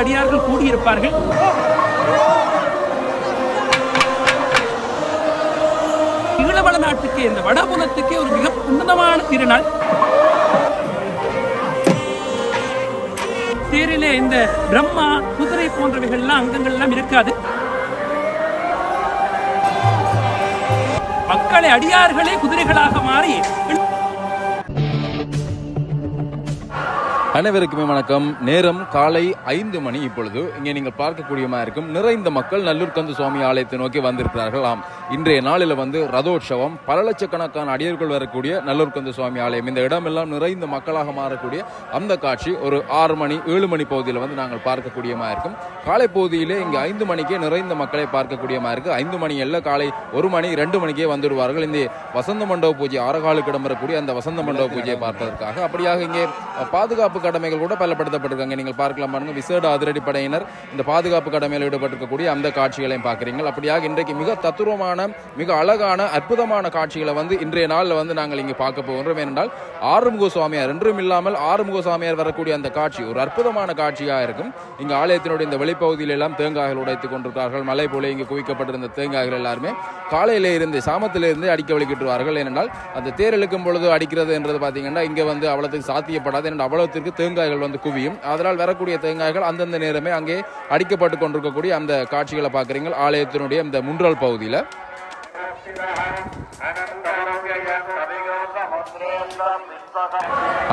அடியார்கள் கூடியிருப்பார்கள். ஈழவள நாட்டுக்கு, இந்த வடபுலத்துக்கே ஒரு மிக உன்னதமான திருநாள். தேரிலே இந்த பிரம்மா, குதிரை போன்றவைகள்லாம் அங்கங்கள்லாம் இருக்காது. மக்களை அடியார்களே குதிரைகளாக மாறி. அனைவருக்குமே வணக்கம். நேரம் காலை 5 மணி. இப்பொழுது இங்கே நீங்கள் பார்க்கக்கூடியமா இருக்கும் நிறைந்த மக்கள் நல்லூர் கந்த சுவாமி ஆலயத்தை நோக்கி வந்திருக்கிறார்கள். ஆம், இன்றைய நாளில் ரதோற்சவம். பல லட்சக்கணக்கான அடியர்கள் வரக்கூடிய நல்லூர் கந்த சுவாமி ஆலயம், இந்த இடமெல்லாம் நிறைந்த மக்களாக மாறக்கூடிய அந்த காட்சி ஒரு 6 மணி 7 மணி பகுதியில் நாங்கள் பார்க்கக்கூடியமா இருக்கும். காலை பகுதியிலே இங்கே 5 மணிக்கே நிறைந்த மக்களை பார்க்கக்கூடியமா இருக்கு. 5 மணி அல்ல, காலை 1 மணி 2 மணிக்கே வந்துடுவார்கள். இந்த வசந்த மண்டப பூஜை, ஆறகாலுக்கு இடம்பெறக்கூடிய அந்த வசந்த மண்டப பூஜையை பார்ப்பதற்காக. அப்படியாக இங்கே பாதுகாப்பு கடமைகள் கூட பலப்படுத்தப்பட்டிருக்காங்க. நீங்கள் பார்க்கலாம் பாருங்க, விசேட அதிரடி படையினர் இந்த பாதுகாப்பு கடமையில் ஈடுபட்டிருக்கக்கூடிய அந்த காட்சிகளையும் பார்க்கிறீங்க. அப்படியாக இன்றைக்கு மிக தத்துரமான, மிக அழகான, அற்புதமான காட்சிகளை இன்றைய நாளில் நாங்கள் இங்கே பார்க்க போகின்றோம். ஏனென்றால் ஆறுமுக சுவாமியார் என்றும் இல்லாமல் ஆறுமுக சுவாமியார் வரக்கூடிய அந்த காட்சி ஒரு அற்புதமான காட்சியாக இருக்கும். இங்கு ஆலயத்தினுடைய இந்த வெளிப்பகுதியில் எல்லாம் தேங்காய்கள் உடைத்துக் கொண்டிருக்கிறார்கள். மலை போல இங்கு குவிக்கப்பட்டிருந்த தேங்காய்கள் எல்லாருமே காலையிலே இருந்து, சாமத்திலிருந்து அடிக்க வலிக்கிட்டுவார்கள். ஏனென்றால் அந்த தேர் இழுக்கும் பொழுது அடிக்கிறது என்றது பார்த்தீங்கன்னா இங்கே அவ்வளவுக்கு சாத்தியப்படாது. ஏனென்றால் அவ்வளவுக்கு தேங்காய்கள் குவியும். அதனால் வரக்கூடிய தேங்காய்கள் அந்தந்த நேரமே அங்கே அடிக்கப்பட்டு கொண்டிருக்கக்கூடிய அந்த காட்சிகளை பார்க்குறீங்க ஆலயத்தினுடைய இந்த முன்றல் பகுதியில்.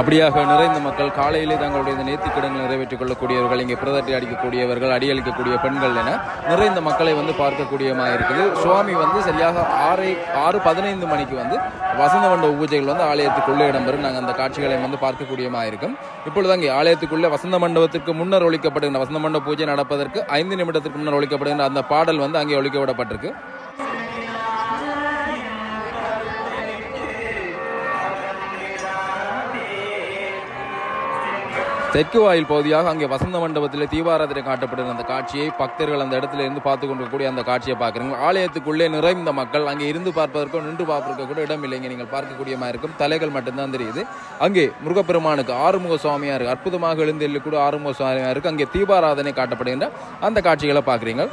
அப்படியாக நிறைந்த மக்கள் காலையிலே தங்களுடைய இந்த நேர்த்திக்கடன்களை நிறைவேற்றிக் கொள்ளக்கூடியவர்கள், இங்கே பிரதட்டி அடிக்கக்கூடியவர்கள், அடியளிக்கக்கூடிய பெண்கள் என நிறைந்த மக்களை பார்க்கக்கூடியமாக இருக்குது. சுவாமி சரியாக 6:15 மணிக்கு வசந்த மண்டப பூஜைகள் ஆலயத்துக்குள்ளே இடம்பெறும். நாங்கள் அந்த காட்சிகளை பார்க்கக்கூடியமாக இருக்கும். இப்பொழுது அங்கே ஆலயத்துக்குள்ளே வசந்த மண்டபத்திற்கு முன்னர் ஒழிக்கப்படுகின்ற வசந்த மண்டப பூஜை நடப்பதற்கு 5 நிமிடத்திற்கு முன்னர் ஒழிக்கப்படுகின்ற அந்த பாடல் அங்கே ஒழிக்க விடப்பட்டிருக்கு. தெற்கு வாயில் பகுதியாக அங்கே வசந்த மண்டபத்தில் தீபாராதனை காட்டப்படுகிற அந்த காட்சியை பக்தர்கள் அந்த இடத்துல இருந்து பார்த்து கொண்டிருக்கக்கூடிய அந்த காட்சியை பார்க்குறீங்க. ஆலயத்துக்குள்ளே நிறைந்த மக்கள், அங்கே இருந்து பார்ப்பதற்கோ நின்று பார்ப்பதற்கோ கூட இடம் இல்லைங்க. நீங்கள் பார்க்கக்கூடியமாக இருக்கும் தலைகள் மட்டும்தான் தெரியுது. அங்கே முருகப்பெருமானுக்கு, ஆறுமுக சுவாமியாருக்கு, அற்புதமாக எழுந்து கூட ஆறுமுக சுவாமியாருக்கு அங்கே தீபாராதனை காட்டப்படுகின்ற அந்த காட்சிகளை பார்க்குறீங்க.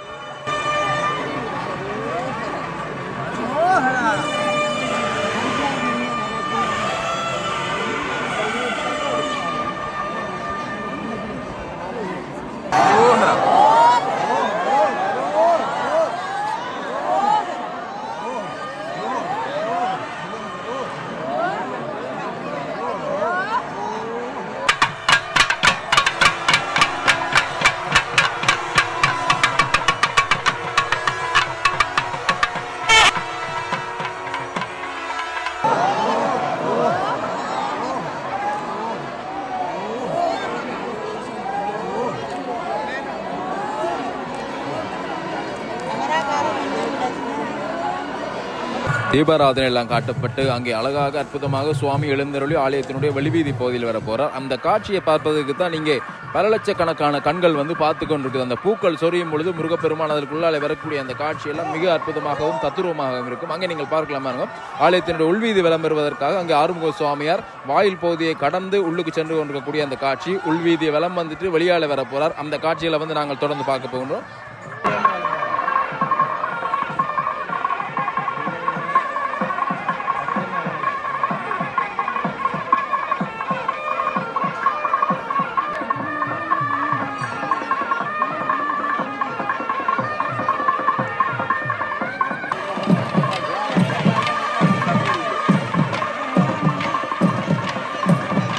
தீபாராதனை எல்லாம் காட்டப்பட்டு அங்கே அழகாக அற்புதமாக சுவாமி எழுந்தருளி ஆலயத்தினுடைய வெளிவீதி பகுதியில் வர போறார். அந்த காட்சியை பார்ப்பதற்கு தான் இங்கே பல லட்சக்கணக்கான கண்கள் பார்த்து கொண்டிருக்குது. அந்த பூக்கள் சொரியும் பொழுது முருகப்பெருமான் அதற்குள்ளாலே வரக்கூடிய அந்த காட்சியெல்லாம் மிக அற்புதமாகவும் தத்துரூபமாகவும் இருக்கும். அங்கே நீங்கள் பார்க்கலாமா, ஆலயத்தினுடைய உள்வீதி விளம்பெறுவதற்காக அங்கே ஆறுமுக சுவாமியார் வாயில் பகுதியை கடந்து உள்ளுக்கு சென்று கொண்டிருக்கக்கூடிய அந்த காட்சி, உள்வீதியை விளம் வெளியால வர போறார். அந்த காட்சியில நாங்கள் தொடர்ந்து பார்க்க போகின்றோம்.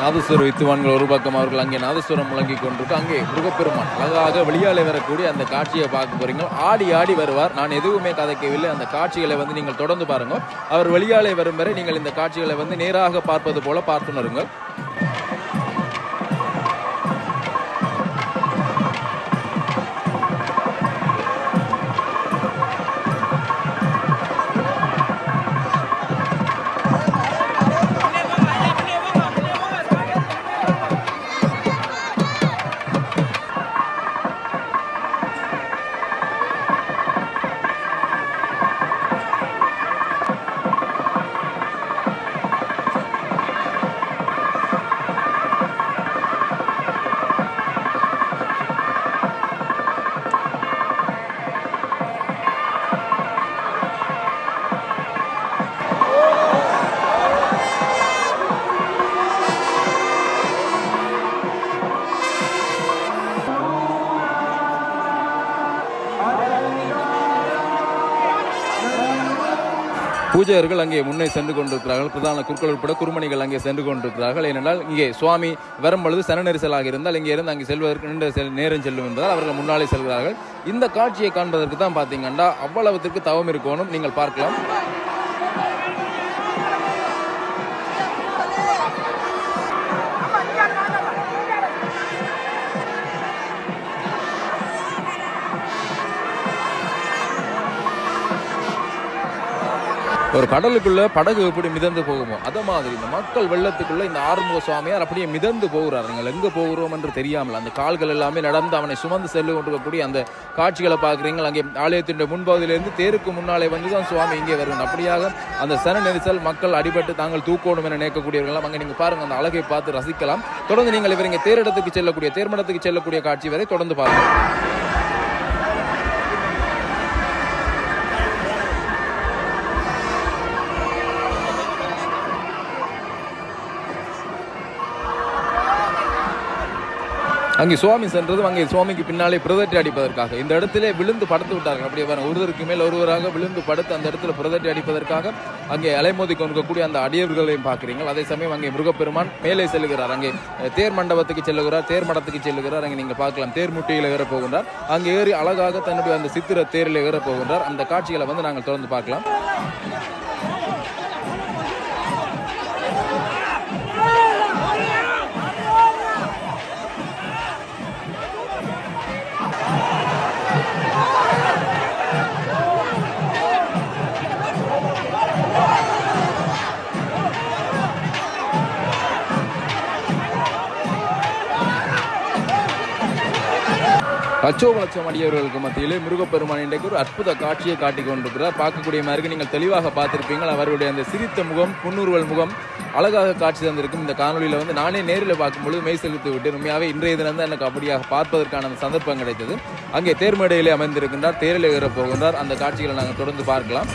நாதஸ்வர வித்துவான்கள் ஒரு பக்கம், அவர்கள் அங்கே நாதஸ்வரம் முழங்கி கொண்டிருக்கு. அங்கே முருகப்பெருமான் அழகாக வெளியாலே வரக்கூடிய அந்த காட்சியை பார்க்க போறீங்க. ஆடி ஆடி வருவார். நான் எதுவுமே கதைக்கவில்லை. அந்த காட்சிகளை நீங்கள் தொடர்ந்து பாருங்க. அவர் வெளியாலே வரும் வரை நீங்கள் இந்த காட்சிகளை நேராக பார்ப்பது போல பார்த்துணருங்கள். பூஜையர்கள் அங்கே முன்னே சென்று கொண்டிருக்கிறார்கள். பிரதான குருக்கள் உட்பட குருமணிகள் அங்கே சென்று கொண்டிருக்கிறார்கள். ஏனென்றால் இங்கே சுவாமி வரும் பொழுது சன நெரிசலாக இருந்தால் இங்கே இருந்து அங்கே செல்வதற்கு நீண்ட நேரம் செல்லும் என்பதால் அவர்கள் முன்னாலே செல்கிறார்கள். இந்த காட்சியை காண்பதற்கு தான் பார்த்தீங்கன்னா அவ்வளவுத்திற்கு தவம் இருக்கணும். நீங்கள் பார்க்கலாம். ஒரு கடலுக்குள்ள படகு எப்படி மிதந்து போகுமோ அத மாதிரி இந்த மக்கள் வெள்ளத்துக்குள்ள இந்த ஆறுமுக சுவாமியார் அப்படியே மிதந்து போகிறார். நீங்கள் எங்க போகிறோம் என்று தெரியாமல் அந்த கால்கள் எல்லாமே நடந்து அவனை சுமந்து செல்லு கொண்டிருக்கக்கூடிய அந்த காட்சிகளை பார்க்குறீங்க. அங்கே ஆலயத்தின் முன்பகுதியிலிருந்து தேருக்கு முன்னாலே வந்துதான் சுவாமி இங்கே வருகிறார். அப்படியாக அந்த சன நெரிசல் மக்கள் அடிபட்டு தாங்கள் தூக்கணும் என நினைக்கக்கூடியவர்களாம் அங்கே நீங்க பாருங்க, அந்த அழகை பார்த்து ரசிக்கலாம். தொடர்ந்து நீங்கள் இவர் இங்கே தேரிடத்துக்கு செல்லக்கூடிய தேர்மடத்துக்கு செல்லக்கூடிய காட்சி வரை தொடர்ந்து பாருங்கள். அங்கே சுவாமி சென்றதும் அங்கே சுவாமிக்கு பின்னாலே பிரதட்டை அடிப்பதற்காக இந்த இடத்திலே விழுந்து படுத்து விட்டார்கள். அப்படியே ஒருவருக்கு மேல் ஒருவராக விழுந்து படுத்து அந்த இடத்துல பிரதட்டை அடிப்பதற்காக அங்கே அலைமோதி கொண்டிருக்கக்கூடிய அந்த அடியவர்களையும் பார்க்குறீங்க. அதே சமயம் அங்கே முருகப்பெருமான் மேலே செல்லுகிறார். அங்கே தேர் மண்டபத்துக்கு செல்லுகிறார், தேர் மடத்துக்கு செல்லுகிறார். அங்கே நீங்கள் பார்க்கலாம் தேர் முட்டியில் ஏற போகின்றார். அங்கே ஏறி அழகாக தன்னுடைய அந்த சித்திர தேரில் ஏற போகின்றார். அந்த காட்சிகளை நாங்கள் தொடர்ந்து பார்க்கலாம். லட்சோபலட்சம் அடியவர்களுக்கு மத்தியிலே முருகப்பெருமான் இன்றைக்கு ஒரு அற்புத காட்சியை காட்டிக் கொண்டிருக்கிறார். பார்க்கக்கூடிய மாதிரி நீங்கள் தெளிவாக பார்த்திருப்பீங்கள். அவருடைய அந்த சிரித்த முகம், புன்னுருவல் முகம் அழகாக காட்சி தந்திருக்கும். இந்த காணொலியில் நானே நேரில் பார்க்கும்பொழுது மெய் செலுத்தி விட்டு உண்மையாகவே இன்றைய தினம் தான் எனக்கு அப்படியாக பார்ப்பதற்கான அந்த சந்தர்ப்பம் கிடைத்தது. அங்கே தேர்மேடையிலே அமைந்திருக்கின்றார், தேரில் ஏறப் போகின்றார். அந்த காட்சிகளை நாங்கள் தொடர்ந்து பார்க்கலாம்.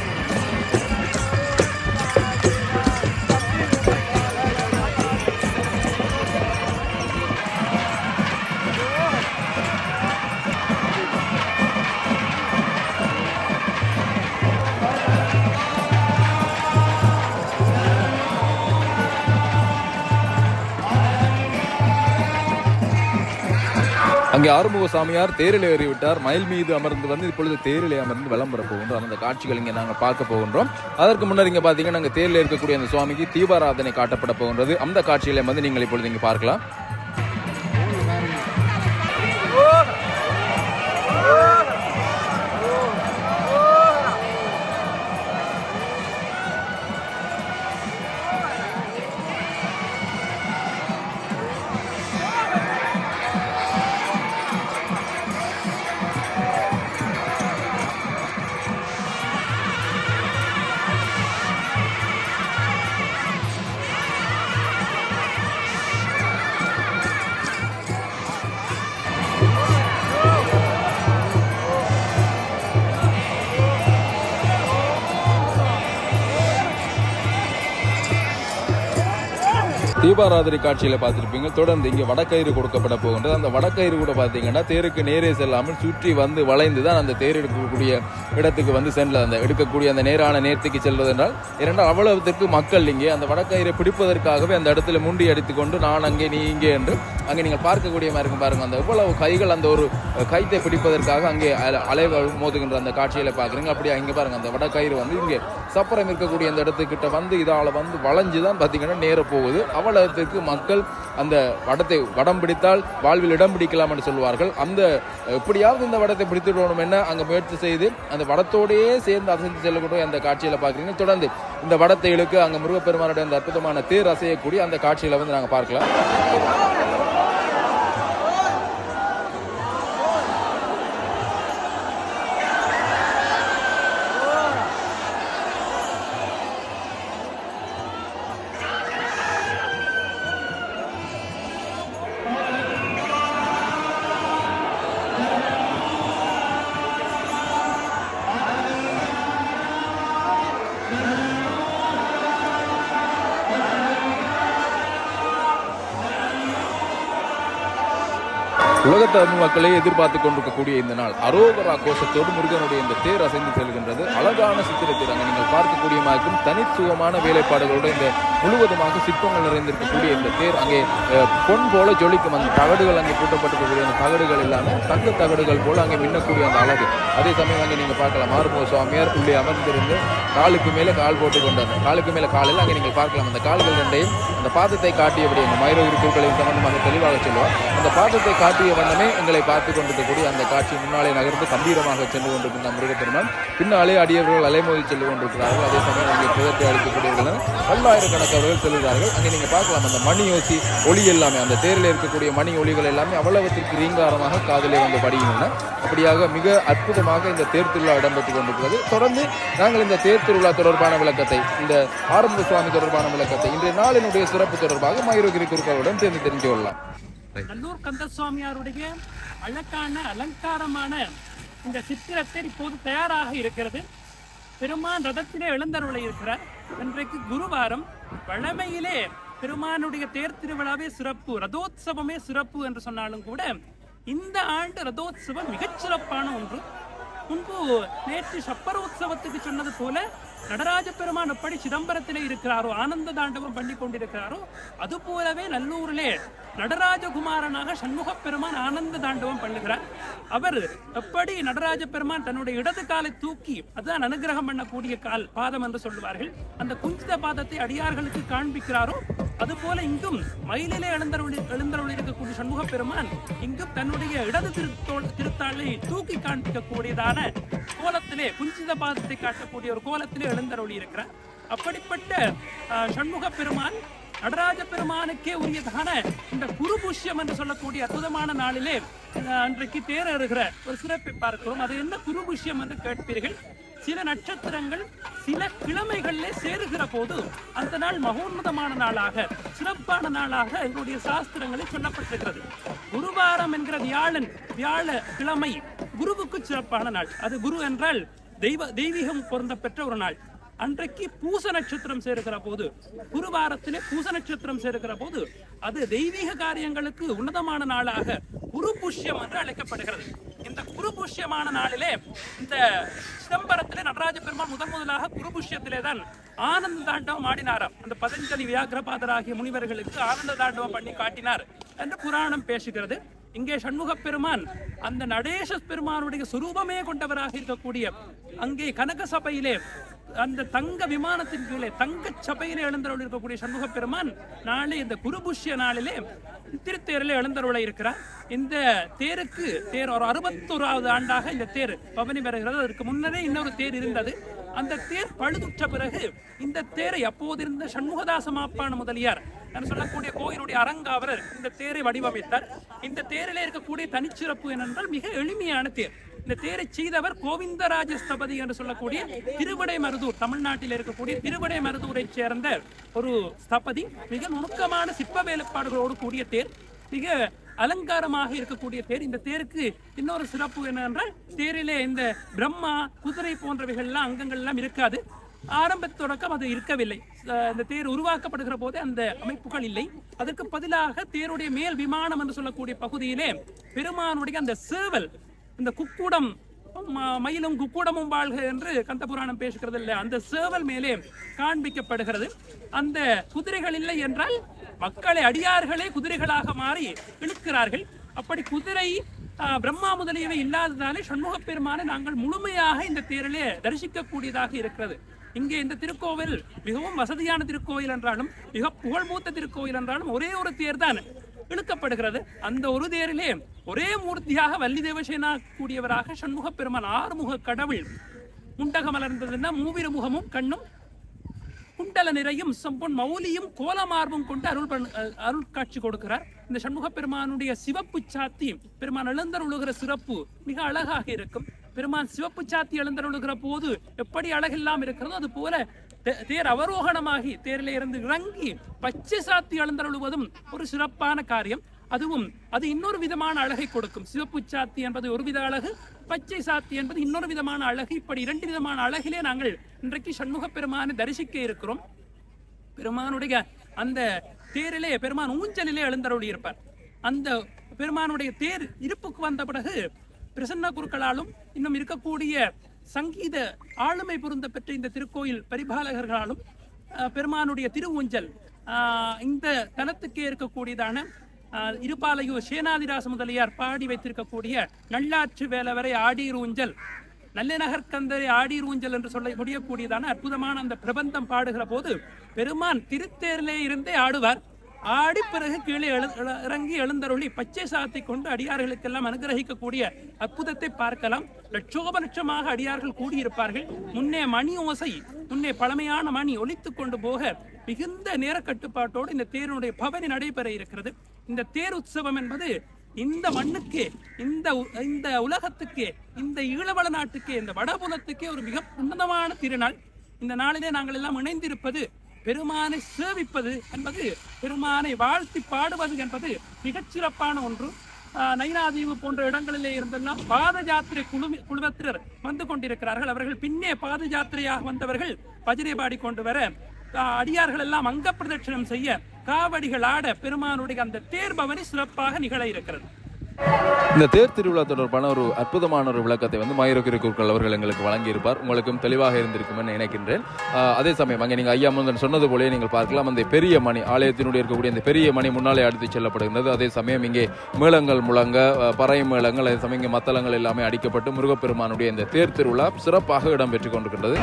அங்கே ஆறுமுக சாமியார் தேரில் ஏறிவிட்டார். மயில் மீது அமர்ந்து இப்பொழுது தேரிலே அமர்ந்து விளம்பர போகின்றோம். அந்த காட்சிகள் இங்கே நாங்கள் பார்க்க போகின்றோம். அதற்கு முன்னர் இங்கே பார்த்தீங்கன்னா நாங்கள் தேரில் இருக்கக்கூடிய அந்த சுவாமிக்கு தீபாராதனை காட்டப்பட போகின்றது. அந்த காட்சிகளை நீங்கள் இப்பொழுது இங்கே பார்க்கலாம். தீபாராதனை காட்சியில பார்த்திருப்பீங்க. தொடர்ந்து இங்கே வடக்கயிறு கொடுக்கப்பட போகின்றது. அந்த வடக்கயிறு கூட பார்த்தீங்கன்னா தேருக்கு நேரே செல்லாமல் சுற்றி வந்து வளைந்து தான் அந்த தேர் எடுக்கக்கூடிய இடத்துக்கு செல்ல அந்த எடுக்கக்கூடிய அந்த நேரான நேர்த்திக்கு செல்வது என்றால் இரண்டால் அவ்வளவுக்கு மக்கள் இங்கே அந்த வடக்கயிறை பிடிப்பதற்காகவே அந்த இடத்துல முண்டி அடித்துக் கொண்டு நான் அங்கே நீ இங்கே என்று அங்கே நீங்கள் பார்க்கக்கூடிய மாதிரி இருக்கும் பாருங்க. அந்த எவ்வளவு கைகள் அந்த ஒரு கைத்தை பிடிப்பதற்காக அங்கே அலை மோதுகின்ற அந்த காட்சியில பார்க்குறீங்க. அப்படி அங்கே பாருங்க அந்த வடக்கயிறு இங்கே சப்பரம் இருக்கக்கூடிய அந்த இடத்துக்கிட்ட இதால வளைஞ்சு தான் பார்த்தீங்கன்னா நேர போகுது. அவ்வளவுக்கு மக்கள் அந்த வடம் பிடித்தால் வாழ்வில் இடம் பிடிக்கலாம் என்று சொல்வார்கள். அந்த எப்படியாவது இந்த வடத்தை பிடித்துடணும் என்ன அங்க முயற்சி செய்து அந்த வடத்தோடையே சேர்ந்து அசைந்து செல்லக்கூடிய அந்த காட்சியில பாக்குறீங்க. தொடர்ந்து இந்த வடத்தை இழுக்க அங்க முருகப்பெருமானுடைய அந்த அற்புதமான தேர் அசையக்கூடிய அந்த காட்சியில நாங்க பார்க்கலாம். உலக தமிழ் மக்களை எதிர்பார்த்து கொண்டிருக்கக்கூடிய இந்த நாள் அரோகரா கோஷத்தோடு முருகனுடைய இந்த தேர் அசைந்து செல்கின்றது. அழகான சித்திரத்தில் அங்கே நீங்கள் பார்க்கக்கூடிய மாதிரி தனித்துவமான வேலைப்பாடுகளோடு இந்த முழுவதுமாக சிற்பங்கள் நிறைந்திருக்கக்கூடிய இந்த தேர் அங்கே பொன் போல ஜொலிக்கும். அந்த தகடுகள் அங்கே கூட்டப்பட்டிருக்கக்கூடிய அந்த தகடுகள் எல்லாமே தங்க தகடுகள் போல அங்கே மின்னக்கூடிய அந்த அழகு. அதே சமயம் அங்கே நீங்கள் பார்க்கலாம் ஆறுமுக சுவாமியார் உள்ளே அமர்ந்திருந்து காலுக்கு மேலே கால் போட்டு கொண்டார். காலுக்கு மேலே காலில் அங்கே நீங்கள் பார்க்கலாம் அந்த கால்கள் ரெண்டையும் அந்த பாதத்தை காட்டியபடி அந்த மயூரகிரி குருக்களின் சம்பந்தமாக தெளிவாக சொல்லுவார். அந்த பாதத்தை காட்டிய வண்ணமே எங்களை பார்த்து கொண்டிருக்கக்கூடிய அந்த காட்சி முன்னாலே நகர்ந்து கம்பீரமாக சென்று கொண்டிருக்கின்ற முருகப்பெருமான் பின்னாலே அடியவர்கள் அலைமோதி சென்று கொண்டிருக்கிறார்கள். அதே சமயம் அங்கே புதத்தை அளிக்கக்கூடியவர்கள் பல்லாயிரக்கணக்கானவர்கள் செல்கிறார்கள். அங்கே நீங்கள் பார்க்கலாம் அந்த மணி யோசி ஒளி எல்லாமே அந்த தேரில் இருக்கக்கூடிய மணி ஒளிகள் எல்லாமே அவ்வளவுத்திற்கு ரீங்காரமாக காதலே வந்து படுகின்றன. அப்படியாக மிக அற்புதமாக இந்த தேர் திருவிழா இடம்பெற்றுக் கொண்டிருக்கிறது. தொடர்ந்து நாங்கள் இந்த தேர் திருவிழா தொடர்பான விளக்கத்தை இந்த ஆறுமுக சுவாமி தொடர்பான விளக்கத்தை இன்றைய நாளினுடைய சிறப்பு தொடர்பாக மயூரகிரி குருக்களுடன் தெரிந்து தெரிந்து கொள்ளலாம். நல்லூர் கந்தசுவாமியாருடைய அழகான அலங்காரமான இந்த சித்திரத்தை இப்போது தயாராக இருக்கிறது. பெருமான் ரதத்திலே எழுந்தருளை இருக்கிறார். இன்றைக்கு குருவாரம். வழமையிலே பெருமானுடைய தேர் திருவிழாவே சிறப்பு, ரதோத்சவமே சிறப்பு என்று சொன்னாலும் கூட இந்த ஆண்டு ரதோத்சவம் மிகச் சிறப்பான ஒன்று. முன்பு நேற்று சப்பரோத்சவத்துக்கு சொன்னது போல நடராஜ பெருமான் எப்படி சிதம்பரத்திலே இருக்கிறாரோ ஆனந்த தாண்டவம் பண்ணி கொண்டிருக்கிறாரோ அது போலவே நல்லூரிலே நடராஜகுமாரனாக சண்முக பெருமான் ஆனந்த தாண்டவம் பண்ணுகிறார். அவர் எப்படி நடராஜ பெருமான் தன்னுடைய இடது காலை தூக்கி அதுதான் அனுகிரகம் பண்ணக்கூடிய கால் பாதம் என்று சொல்லுவார்கள், அந்த குஞ்சித பாதத்தை அடியார்களுக்கு காண்பிக்கிறாரோ அதுபோல இங்கும் மயிலிலே எழுந்தருளி இருக்கக்கூடிய சண்முக பெருமான் இங்கும் தன்னுடைய இடது திருத்தாளை தூக்கி காண்பிக்கக்கூடியதான கோலத்திலே குஞ்சித பாதத்தை காட்டக்கூடிய ஒரு கோலத்திலே எழுந்தருளி இருக்கிறார். அப்படிப்பட்ட சண்முக பெருமான் நடராஜ பெருமானுக்கே உரியதான இந்த குருபுஷ்யம் என்று சொல்லக்கூடிய அற்புதமான நாளிலே அன்றைக்கு தேரறுகிற ஒரு சிறப்பை பார்க்கிறோம். அது என்ன குருபுஷ்யம் என்று கேட்பீர்கள். சில நட்சத்திரங்கள் சில கிழமைகளிலே சேருகிற போது அந்த நாள் மகோன்னதமான நாளாக சிறப்பான நாளாக எங்களுடைய சாஸ்திரங்களில் சொல்லப்பட்டிருக்கிறது. குருவாரம் என்கிற வியாழ கிழமை குருவுக்கு சிறப்பான நாள். அது குரு என்றால் தெய்வீகம் பொருந்த பெற்ற ஒரு நாள். அன்றைக்கு பூச நட்சத்திரம் சேருகிற போது குருவாரத்திலே பூச நட்சத்திரம் சேருகிற போது அது தெய்வீக காரியங்களுக்கு உன்னதமான நாளாக குரு புஷ்யம் என்று அழைக்கப்படுகிறது. இந்த குரு புஷ்யமான நாளிலே இந்த சிதம்பரத்திலே நடராஜ பெருமான் முதலாக குரு புஷ்யத்திலே தான் ஆனந்த தாண்டவம் ஆடினாராம். அந்த பதஞ்சலி வியாகிரபாதராகிய முனிவர்களுக்கு ஆனந்த தாண்டவம் பண்ணி காட்டினார் என்று புராணம் பேசுகிறது. இங்கே சண்முக பெருமான் அந்த நடேச பெருமானுடைய சுரூபமே கொண்டவராக இருக்கக்கூடிய அங்கே கனக சபையிலே அந்த தங்க விமானத்தின் கீழே தங்க சபையிலே எழுந்தருள் இருக்கக்கூடிய சண்முக பெருமான் நாளை இந்த குருபுஷ்ய நாளிலே திருத்தேரிலே எழுந்தருளை இருக்கிறார். இந்த தேர் ஒரு 61வது ஆண்டாக இந்த தேர் பவனி வருகிறது. அதற்கு முன்னரே இன்னொரு தேர் இருந்தது. அந்த தேர் பழுதுற்ற பிறகு இந்த தேரை அப்போது இருந்த சண்முகதாச மாப்பான முதலியார் சொல்லக்கூடிய கோயிலுடைய அரங்காவலர் இந்த தேரை வடிவமைத்தார். இந்த தேரிலே இருக்கக்கூடிய தனிச்சிறப்பு என்னென்றால் மிக எளிமையான தேர். இந்த தேரை செய்தவர் கோவிந்தராஜ ஸ்தபதி என்று சொல்லக்கூடிய திருவிடைமருதூர், தமிழ்நாட்டில் இருக்கக்கூடிய திருவிடைமருதூரை சேர்ந்த ஒரு ஸ்தபதி. மிக நுணுக்கமான சிற்ப வேலைப்பாடுகளோடு கூடிய தேர், மிக அலங்காரமாக இருக்கக்கூடிய தேர். இந்த தேருக்கு இன்னொரு சிறப்பு என்னவென்றால் தேரிலே இந்த பிரம்மா குதிரை போன்றவைகள்லாம் அங்கங்கள்லாம் இருக்காது. ஆரம்ப தொடக்கம் அது இருக்கவில்லை. இந்த தேர் உருவாக்கப்படுகிற போதே அந்த அமைப்புகள் இல்லை. அதற்கு பதிலாக தேருடைய மேல் விமானம் என்று சொல்லக்கூடிய பகுதியிலே பெருமானுடைய அந்த சேவல், இந்த குக்குடம் மயிலும் குக்குடமும் வாழ்க என்று கந்தபுராணம் பேசுகிறது இல்லை, அந்த சேவல் மேலே காண்பிக்கப்படுகிறது. அந்த குதிரைகள் இல்லை என்றால் மக்களை அடியார்களே குதிரைகளாக மாறி இழுக்கிறார்கள். அப்படி குதிரை பிரம்மா முதலியவை இல்லாததாலே சண்முக பெருமானை நாங்கள் முழுமையாக இந்த தேரிலே தரிசிக்கக்கூடியதாக இருக்கிறது. இங்கே இந்த திருக்கோவில் மிகவும் வசதியான திருக்கோவில் என்றாலும் மிக புகழ்மூத்த திருக்கோவில் என்றாலும் ஒரே ஒரு தேர் தான் இழுக்கப்படுகிறது. அந்த ஒரு தேரிலே ஒரே மூர்த்தியாக வள்ளி தேவசேனா கூடியவராக சண்முக பெருமான் ஆறுமுக கடவுள் முண்டகம் மலர்ந்ததுன்னா மூவிரு முகமும் கண்ணும் குண்டல நிறையும் செம்பொன் மௌலியும் கோலமார்பும் கொண்டு அருள் காட்சி கொடுக்கிறார். இந்த சண்முக பெருமானுடைய சிவப்பு சாத்தி பெருமான் எழுந்தருளுகிற சிறப்பு மிக அழகாக இருக்கும். பெருமான் சிவப்பு சாத்தி எழுந்தருளுகிற போது எப்படி அழகெல்லாம் இருக்கிறதோ அது போல தேர் அவரோகணமாகி தேரிலே இருந்து இறங்கி பச்சை சாத்தி எழுந்தருளுவதும் ஒரு சிறப்பான காரியம். அது இன்னொரு விதமான அழகை கொடுக்கும். சிவப்பு சாத்தி என்பது ஒரு வித அழகு, பச்சை சாத்தி என்பது இன்னொரு விதமான அழகு. இப்படி 2 விதமான அழகிலே நாங்கள் இன்றைக்கு சண்முக பெருமானை தரிசிக்க இருக்கிறோம். பெருமானுடைய அந்த தேரிலே பெருமான் ஊஞ்சலிலே எழுந்தருளி இருப்பார். அந்த பெருமானுடைய தேர் இருப்புக்கு வந்த பிறகு பிரசன்ன குருக்களாலும் இன்னும் இருக்கக்கூடிய சங்கீத ஆளுமை பொருந்த பெற்ற இந்த திருக்கோயில் பரிபாலகர்களாலும் பெருமானுடைய திருவூஞ்சல் இந்த தலத்துக்கே இருக்கக்கூடியதான இருபாலையூர் சேனாதிராச முதலியார் பாடி வைத்திருக்கக்கூடிய நல்லாற்று வேலவரை ஆடீர் ஊஞ்சல் நல்லநகர்கந்தரை ஆடீர் ஊஞ்சல் என்று சொல்ல முடியக்கூடியதான அற்புதமான அந்த பிரபந்தம் பாடுகிற போது பெருமான் திருத்தேரிலே இருந்தே ஆடுவார். ஆடி பிறகு கீழே இறங்கி எழுந்தருளி பச்சை சாத்தி கொண்டு அடியார்களுக்கெல்லாம் அனுகிரகிக்கக்கூடிய அற்புதத்தை பார்க்கலாம். லட்சோபலட்சமாக அடியார்கள் கூடியிருப்பார்கள். முன்னே மணி ஓசை, முன்னே பழமையான மணி ஒலித்து கொண்டு போக மிகுந்த நேர கட்டுப்பாட்டோடு இந்த தேருடைய பவனி நடைபெற இருக்கிறது. இந்த தேர் உற்சவம் என்பது இந்த மண்ணுக்கே, இந்த உலகத்துக்கே, இந்த ஈழவள நாட்டுக்கே, இந்த வடபுலத்துக்கே ஒரு மிக உன்னதமான திருநாள். இந்த நாளிலே நாங்கள் எல்லாம் இணைந்திருப்பது பெருமானை சேவிப்பது என்பது, பெருமானை வாழ்த்தி பாடுவது என்பது மிகச்சிறப்பான ஒன்று. நைனாதீவு போன்ற இடங்களிலே இருந்தெல்லாம் பாத யாத்திரை குழுவத்தினர் வந்து கொண்டிருக்கிறார்கள். அவர்கள் பின்னே பாத யாத்திரையாக வந்தவர்கள் பஜனை பாடி கொண்டு வர அடியார்கள் எல்லாம் அங்க பிரதட்சணம் செய்ய காவடிகள் ஆட பெருமானுடைய அந்த தேர் பவனி சிறப்பாக நிகழ இருக்கிறது. இந்த தேர் திருவிழா தொடர்பான ஒரு அற்புதமான ஒரு விளக்கத்தை மயூரகிரி குருக்கள் அவர்கள் எங்களுக்கு வழங்கியிருப்பார். உங்களுக்கும் தெளிவாக இருந்திருக்கும் என்று நினைக்கின்றேன். அதே சமயம் அங்கே நீங்கள் ஐயா முந்தன் சொன்னது போலே நீங்கள் பார்க்கலாம், அந்த பெரிய மணி ஆலயத்தினுடைய இருக்கக்கூடிய அந்த பெரிய மணி முன்னாலே அடுத்து செல்லப்படுகின்றது. அதே சமயம் இங்கே மேளங்கள் முழங்க, பறை மேளங்கள், அதே சமயம் இங்கே மத்தளங்கள் எல்லாமே அடிக்கப்பட்டு முருகப்பெருமானுடைய இந்த தேர் திருவிழா சிறப்பாக இடம்பெற்றுக் கொண்டிருக்கின்றது.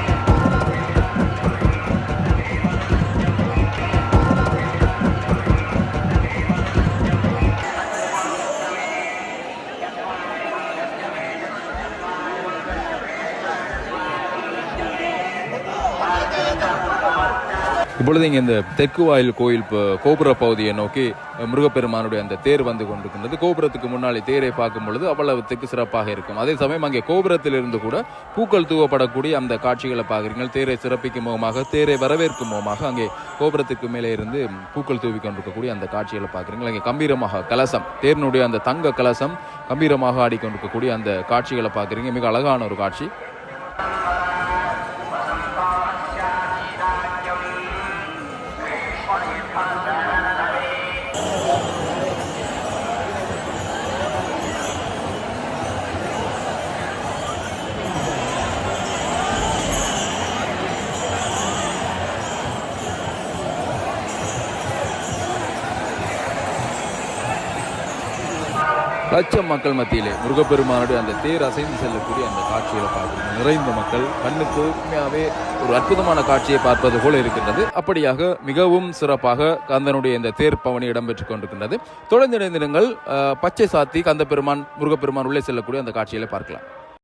இப்பொழுது இங்கே இந்த தெற்கு வாயில் கோயில் கோபுர பகுதியை நோக்கி முருகப்பெருமானுடைய அந்த தேர் வந்து கொண்டிருக்கின்றது. கோபுரத்துக்கு முன்னாடி தேரை பார்க்கும் பொழுது அவ்வளவுத்துக்கு சிறப்பாக இருக்கும். அதே சமயம் அங்கே கோபுரத்தில் இருந்து கூட பூக்கள் தூவப்படக்கூடிய அந்த காட்சிகளை பார்க்குறீங்க. தேரை சிறப்பிக்கும் முகமாக, தேரை வரவேற்கும் முகமாக அங்கே கோபுரத்துக்கு மேலே இருந்து பூக்கள் தூவி கொண்டிருக்கக்கூடிய அந்த காட்சிகளை பார்க்குறீங்க. அங்கே கம்பீரமாக கலசம், தேரினுடைய அந்த தங்க கலசம் கம்பீரமாக ஆடிக்கொண்டிருக்கக்கூடிய அந்த காட்சிகளை பார்க்குறீங்க. மிக அழகான ஒரு காட்சி. லட்சம் மக்கள் மத்தியிலே முருகப்பெருமானுடைய அந்த தேர் அசைந்து செல்லக்கூடிய அந்த காட்சிகளை பார்க்கணும். நிறைந்த மக்கள், கண்ணுக்கு உண்மையாகவே ஒரு அற்புதமான காட்சியை பார்ப்பது போல இருக்கின்றது. அப்படியாக மிகவும் சிறப்பாக கந்தனுடைய இந்த தேர் பவனி இடம்பெற்றுக் கொண்டிருக்கின்றது. தொடர்ந்து இணைந்திருங்கள். பச்சை சாத்தி கந்த பெருமான், முருகப்பெருமான் உள்ளே செல்லக்கூடிய அந்த காட்சிகளை பார்க்கலாம்.